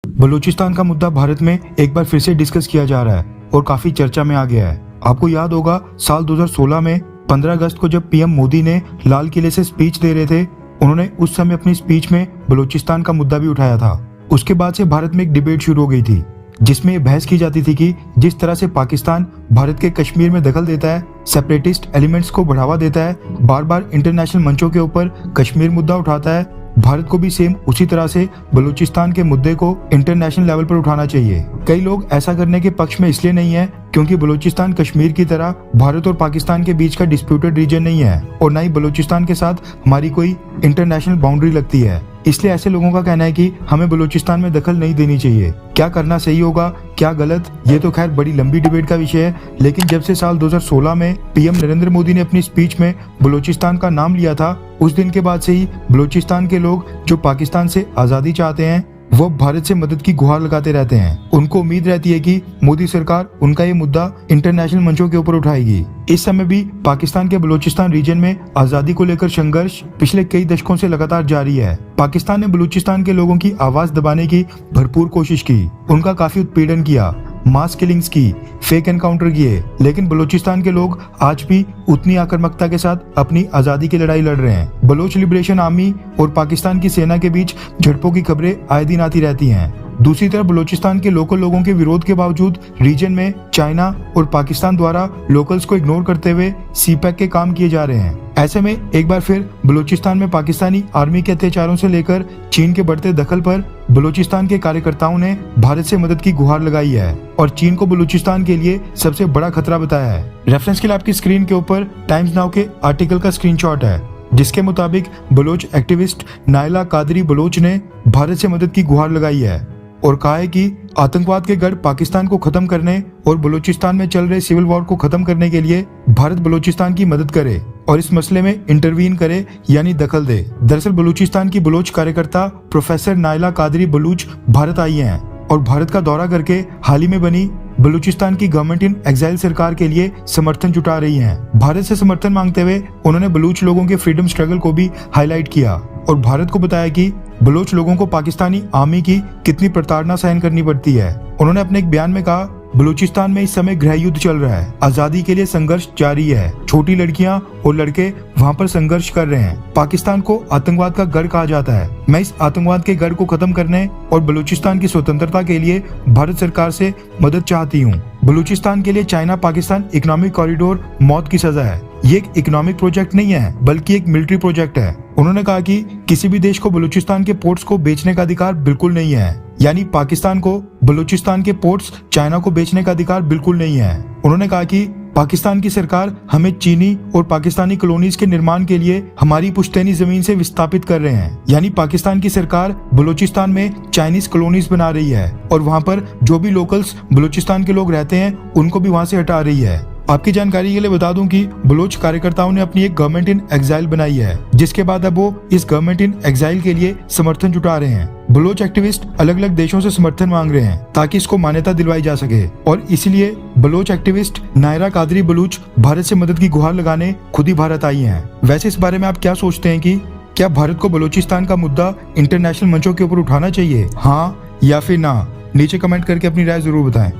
बलूचिस्तान का मुद्दा भारत में एक बार फिर से डिस्कस किया जा रहा है और काफी चर्चा में आ गया है। आपको याद होगा साल 2016 में 15 अगस्त को जब पीएम मोदी ने लाल किले से स्पीच दे रहे थे, उन्होंने उस समय अपनी स्पीच में बलूचिस्तान का मुद्दा भी उठाया था। उसके बाद से भारत में एक डिबेट शुरू हो गई थी जिसमें ये बहस की जाती थी कि जिस तरह से पाकिस्तान भारत के कश्मीर में दखल देता है, सेपरेटिस्ट एलिमेंट्स को बढ़ावा देता है, बार बार इंटरनेशनल मंचों के ऊपर कश्मीर मुद्दा उठाता है, भारत को भी सेम उसी तरह से बलूचिस्तान के मुद्दे को इंटरनेशनल लेवल पर उठाना चाहिए। कई लोग ऐसा करने के पक्ष में इसलिए नहीं है क्योंकि बलूचिस्तान कश्मीर की तरह भारत और पाकिस्तान के बीच का डिस्प्यूटेड रीजन नहीं है और न ही बलूचिस्तान के साथ हमारी कोई इंटरनेशनल बाउंड्री लगती है। इसलिए ऐसे लोगों का कहना है कि हमें बलूचिस्तान में दखल नहीं देनी चाहिए। क्या करना सही होगा, क्या गलत, ये तो खैर बड़ी लंबी डिबेट का विषय है। लेकिन जब से साल 2016 में पीएम नरेंद्र मोदी ने अपनी स्पीच में बलूचिस्तान का नाम लिया था, उस दिन के बाद से ही बलूचिस्तान के लोग जो पाकिस्तान से आजादी चाहते हैं वो भारत से मदद की गुहार लगाते रहते हैं। उनको उम्मीद रहती है कि मोदी सरकार उनका ये मुद्दा इंटरनेशनल मंचों के ऊपर उठाएगी। इस समय भी पाकिस्तान के बलूचिस्तान रीजन में आजादी को लेकर संघर्ष पिछले कई दशकों से लगातार जारी है। पाकिस्तान ने बलूचिस्तान के लोगों की आवाज दबाने की भरपूर कोशिश की, उनका काफी उत्पीड़न किया, मास किलिंग्स की, फेक एनकाउंटर किए, लेकिन बलूचिस्तान के लोग आज भी उतनी आक्रामकता के साथ अपनी आजादी की लड़ाई लड़ रहे हैं। बलोच लिबरेशन आर्मी और पाकिस्तान की सेना के बीच झड़पों की खबरें आए दिन आती रहती हैं। दूसरी तरफ बलूचिस्तान के लोकल लोगों के विरोध के बावजूद रीजन में चाइना और पाकिस्तान द्वारा लोकल्स को इग्नोर करते हुए सीपैक के काम किए जा रहे हैं। ऐसे में एक बार फिर बलूचिस्तान में पाकिस्तानी आर्मी के अत्याचारों से लेकर चीन के बढ़ते दखल पर बलूचिस्तान के कार्यकर्ताओं ने भारत से मदद की गुहार लगाई है और चीन को बलूचिस्तान के लिए सबसे बड़ा खतरा बताया है। रेफरेंस के लिए आपकी स्क्रीन के ऊपर टाइम्स नाउ के आर्टिकल का स्क्रीनशॉट है जिसके मुताबिक बलोच एक्टिविस्ट नायला कादरी बलोच ने भारत से मदद की गुहार लगाई है और कहा है कि आतंकवाद के गढ़ पाकिस्तान को खत्म करने और बलूचिस्तान में चल रहे सिविल वॉर को खत्म करने के लिए भारत बलूचिस्तान की मदद करे और इस मसले में इंटरवीन करे यानी दखल दे। दरअसल बलूचिस्तान की बलोच कार्यकर्ता प्रोफेसर नायला कादरी बलूच भारत आई हैं और भारत का दौरा करके हाल ही में बनी बलूचिस्तान की गवर्नमेंट इन एग्जाइल सरकार के लिए समर्थन जुटा रही हैं। भारत से समर्थन मांगते हुए उन्होंने बलूच लोगों के फ्रीडम स्ट्रगल को भी हाईलाइट किया और भारत को बताया कि बलूच लोगों को पाकिस्तानी आर्मी की कितनी प्रताड़ना सहन करनी पड़ती है। उन्होंने अपने एक बयान में कहा, बलूचिस्तान में इस समय गृह युद्ध चल रहा है, आजादी के लिए संघर्ष जारी है, छोटी लड़कियां और लड़के वहां पर संघर्ष कर रहे हैं। पाकिस्तान को आतंकवाद का गढ़ कहा जाता है। मैं इस आतंकवाद के गढ़ को खत्म करने और बलूचिस्तान की स्वतंत्रता के लिए भारत सरकार से मदद चाहती हूँ। बलूचिस्तान के लिए चाइना पाकिस्तान इकोनॉमिक कॉरिडोर मौत की सजा है। ये एक इकोनॉमिक प्रोजेक्ट नहीं है बल्कि एक मिलिट्री प्रोजेक्ट है। उन्होंने कहा कि किसी भी देश को बलूचिस्तान के पोर्ट्स को बेचने का अधिकार बिल्कुल नहीं है, यानी पाकिस्तान को बलूचिस्तान के पोर्ट्स चाइना को बेचने का अधिकार बिल्कुल नहीं है। उन्होंने कहा कि पाकिस्तान की सरकार हमें चीनी और पाकिस्तानी कॉलोनीज के निर्माण के लिए हमारी पुश्तैनी जमीन से विस्थापित कर रहे हैं, यानी पाकिस्तान की सरकार बलूचिस्तान में चाइनीज कॉलोनीज बना रही है और वहां पर जो भी लोकल्स बलूचिस्तान के लोग रहते हैं उनको भी वहां से हटा रही है। आपकी जानकारी के लिए बता दूं कि बलोच कार्यकर्ताओं ने अपनी एक गवर्नमेंट इन एग्जाइल बनाई है जिसके बाद अब वो इस गवर्नमेंट इन एग्जाइल के लिए समर्थन जुटा रहे हैं। बलोच एक्टिविस्ट अलग अलग देशों से समर्थन मांग रहे हैं ताकि इसको मान्यता दिलवाई जा सके और इसीलिए बलोच एक्टिविस्ट नायरा कादरी बलूच भारत से मदद की गुहार लगाने खुद ही भारत आई हैं। वैसे इस बारे में आप क्या सोचते हैं कि क्या भारत को बलूचिस्तान का मुद्दा इंटरनेशनल मंचों के ऊपर उठाना चाहिए, हाँ या फिर ना? नीचे कमेंट करके अपनी राय जरूर बताएं।